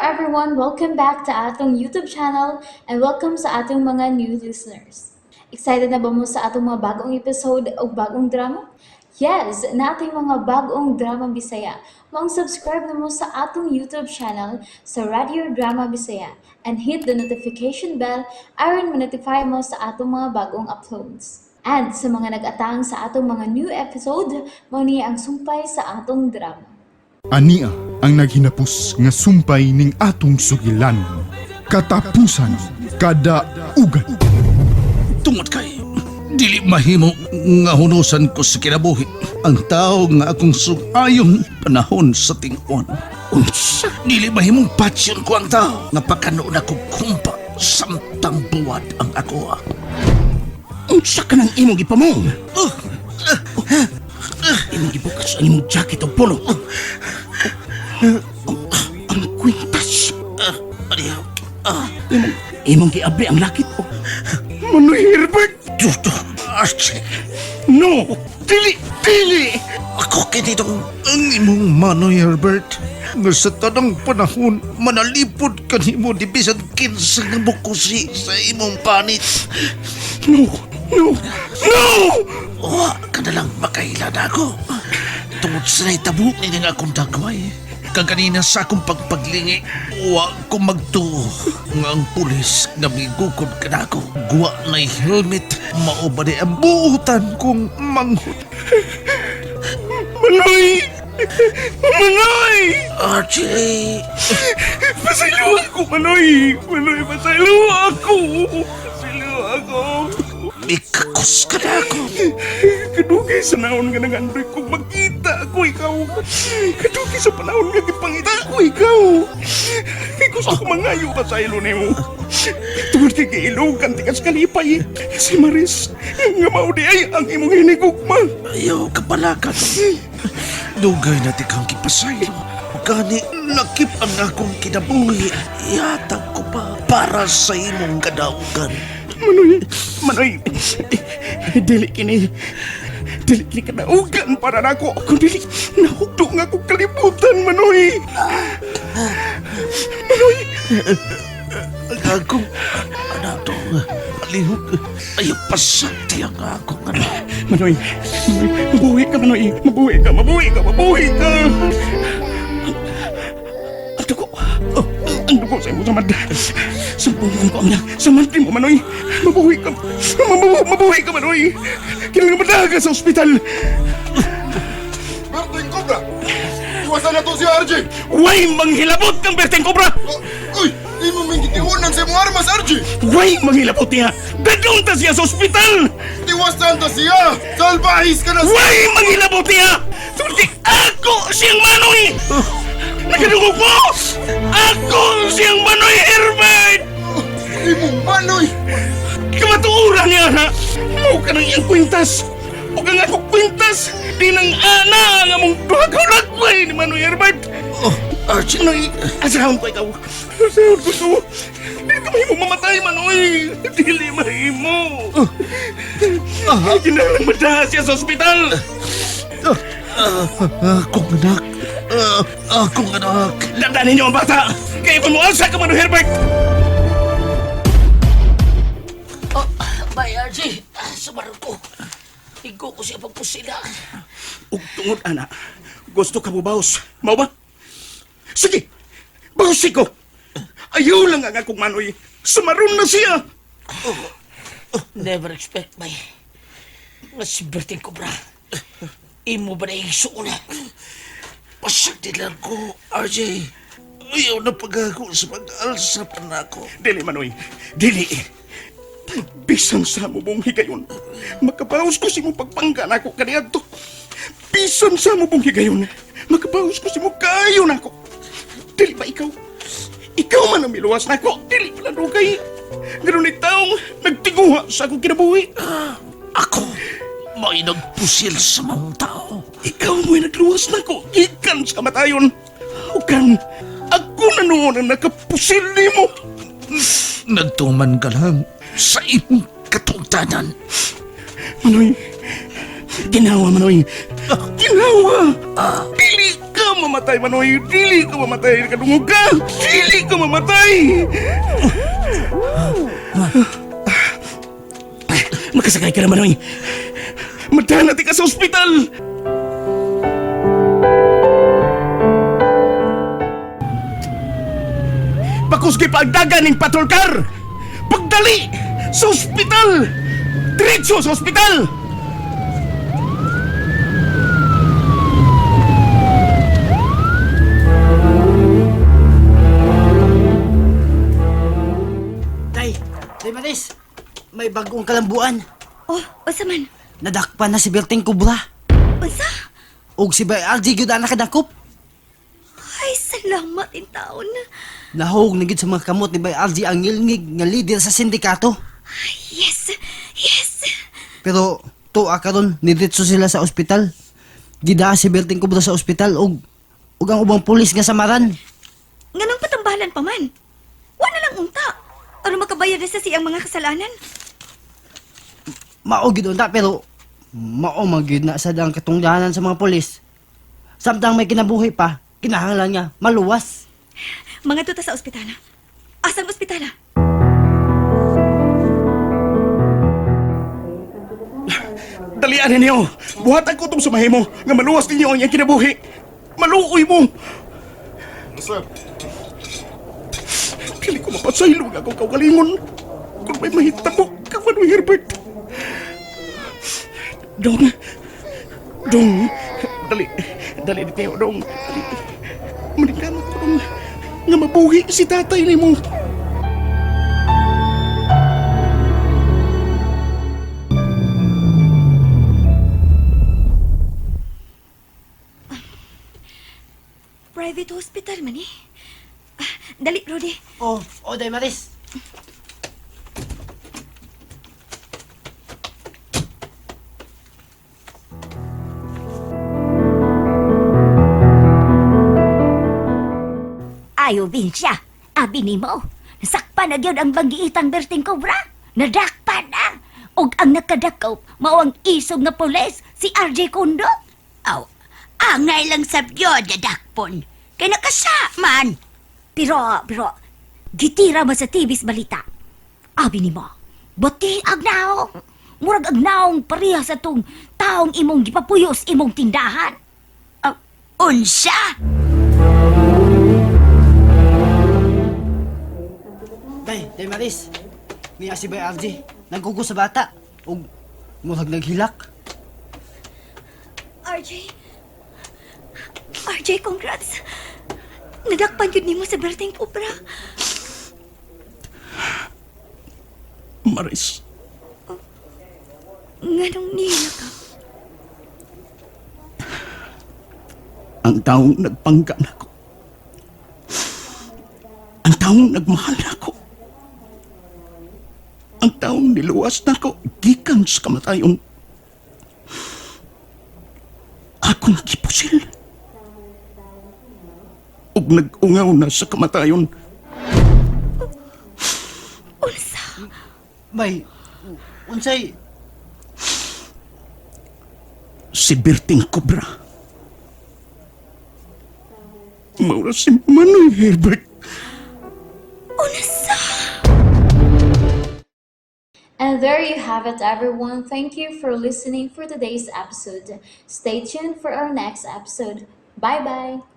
everyone! Welcome back to atong YouTube channel and welcome sa atong mga new listeners. Excited na ba mo sa atong mga bagong episode o bagong drama? Yes, na ating mga bagong drama Bisaya. Subscribe na mo sa atong YouTube channel sa Radio Drama Bisaya and hit the notification bell aron ma-notify mo sa atong mga bagong uploads. And sa mga nag-atang sa atong mga new episode, mao ni ang sumpay sa atong drama. Ania ang naghinapos nga sumpay ning atong sugilan. Katapusan kada ugat. Tungod kay dili mahimo nga hunusan ko sa kinabuhi ang tao nga akong sugayon panahon sa ting-on. Unsa dili mahimong pasyon ko ang tao nga pagkanoon ako kumpa samtang buwad ang ako. Unsa ka nang imong gipamong? Imong gibukas ang imong jacket o polo. Ang kwintas. Imong giabli ang lakit o. Manoy Herbert! Duto, Archie! No! Dili! Dili! Ako kinitong ang imong Manoy Herbert. Nga sa tanang panahon, manalipod ka nimo di bisan kinsa nga bukusi sa imong panit. No! No! No! Wa ka na lang makailan ako. Tungod sa naitabo ni nga akong dagway. Kaganina sa akong pagpaglingi, wa ko magtuo nga ang pulis na migukod ka na ako. Guwa na'y helmet, maubali ang buutan kong manghot. Manoy! Manoy! Archie! Pasaylo ako, Manoy! Manoy, pasaylo ako! Pasaylo ako! May kakos ka na ako. Kadugay sa naon nga nangandoy kong magkita ako ikaw. Kadugay sa panahon nga gipangita ako ikaw. Kay gusto ko mangayo ka sa ilo nimo. Tungod kay kailogan tikas kalipay. Si Maris, nga maudi ay ang imong hinigugma. Ayaw ka pala ka. Dugay na tikang kipasaylo. Gani nakip ang akong kinabuhi. Ihatag ko pa para sa imong kadaugan. Manoy, dili kini kadaugan para nako. Kung dili, nahugdo nga akong kalibutan, Manoy. Manoy! Ang akong anak to, palihog, ayaw pasakti ang akong anak. Manoy, mabuhi ka, Manoy. Mabuhi ka. Ang dugo sa imo samad. Sampungan ko ang samantli mo, Manoy. Mabuhi ka, Manoy. Kailangan madaga sa ospital. Berteng Cobra! Iwasan na to si RJ! Way manghilabot ng Berteng Cobra! Uy! Di mo may gitihunan sa imong armas, RJ! Way manghilabot niya! Dadung ta siya sa ospital! Tiwasan ta siya! Salbahis ka na siya! Way manghilabot niya! Sulit ako siyang Manoy! Nakadungog mo! Ako siyang Manoy Herbert! Di mo manoy! Kamatuuran niya na! Mau ka ng iyang kwintas! O ka nga kong kwintas! Di nang ana nga mong duhagaw-lagway ni Manoy Herbert! Archie, Manoy, asahon ko ikaw! Asahon ko ito! Di ka mahimo mamatay, Manoy! Dili mahimo! Ginalang madaha siya sa ospital! akong anak. Dandanin niyo ang bata! Kaya kung mo alsa ka, Manoy Herbert! Bay, Archie, sumarang ko. Igo ko siya pagpusila. Ug tungod, ana, gusto ka mo baos? Mau ba? Sige! Baosi ko! Ayaw lang ang akong Manoy! Sumaron na siya! Never expect, bay. Nga si Berting Cobra. Imo ba na yung suuna? Pasakti lang ko, RJ. Ayaw na pag-ako sa pag-alsa pa na ako. Dili, Manoy. Dili. Bisan sa mo mong higayon. Makabaos ko si mo pagpangga na ako kaniyadto. Bisan sa mo mong higayon. Makabaos ko si mo kayo na ako. Dili ba ikaw? Ikaw man ang miluwas na ako. Dili pala rugay. Ganun ni taong nagtiguha sa akong kinabuhi. Ako, may nagpusil sa mga tao. Ikaw mo'y nagluwas na ako. Ikan sa matayon. Ukan, ako na noon ang nakapusil ni mo. Nagtuman ka lang sa imong katungtanan. Manoy, ginawa, Manoy. Ginawa! Dili ka mamatay, Manoy. Dili ka mamatay. Kadungog ka. Dili ka mamatay. Makasakay ka na, Manoy. Madana ka sa ospital. Pakusgi pa ang dagan ng patrol car. Pagdali sa ospital. Diretso sa ospital. Day Maris, may bagong kalambuan. Oh, unsa man? Nadakpan na si Berting Kubra. Unsa? Og si Bay RG gyud ang nakadakop. Ay, salamat in taon. Nahog na gyud sa mga kamot ni Bay RG ang ngilngig nga leader sa sindikato. Yes, yes. Pero tuwa karon nidiretso sila sa ospital. Gida si Berting Kubra sa ospital og ang ubang pulis nga samaran. Nganong patambalan pa man? Wala lang unta. Ano makabayad na sa siyang mga kasalanan? Mao gyud unta pero mao man gyud na sa dang katungdanan sa mga pulis. Samtang may kinabuhi pa, kinahanglan niya maluwas. Mga tuta sa ospitala. Asang ospitala? Dalian ninyo. Buhatan ko itong sumahimo nga maluwas ninyo ang iyang kinabuhi. Maluoy mo. Sir, Dili ko mapasaylo nga akong kaugalingon. Kung may mahitabo ka, Manoy Herbert. Dong. Dali ni Teo, Dong. Maningkamot ko, Dong. Nga mabuhi si tatay ni mo. Private hospital man eh. Dali, Rudy. Oh, Day Maris. Ayo, Vincia. Abi ni mo. Nasakpan na gyud ang banggiitang Berting Cobra. Nadakpan na. Og ang nakadakop, mao ang isog nga pulis, si RJ Kundo. Aw, angay lang sabyo, dadakpon. Kay nakasaman. Pero, gitira man sa TV's balita. Abi ni mo, buti agnaong. Murag agnaong pareha sa tong taong imong gipapuyos imong tindahan. Unsa? Day Maris. Niya si Bay RG. Nagkugo sa bata. Og murag naghilak. RJ, congrats. Nadakpan yun ni mo sa Berting Cobra. Maris, Nganong niya ka? ang taong nagpangga na ko. Ang taong nagmahal na ko. Ang taong niluwas na ko gikan sa kamatayon. Akong gipusil. Ug nag-ungaw na sa kamatayon. Unsa? Bay, unsay Si Berting Cobra. Maura si Manoy Herbert. Unsa? And there you have it, everyone. Thank you for listening for today's episode. Stay tuned for our next episode. Bye bye.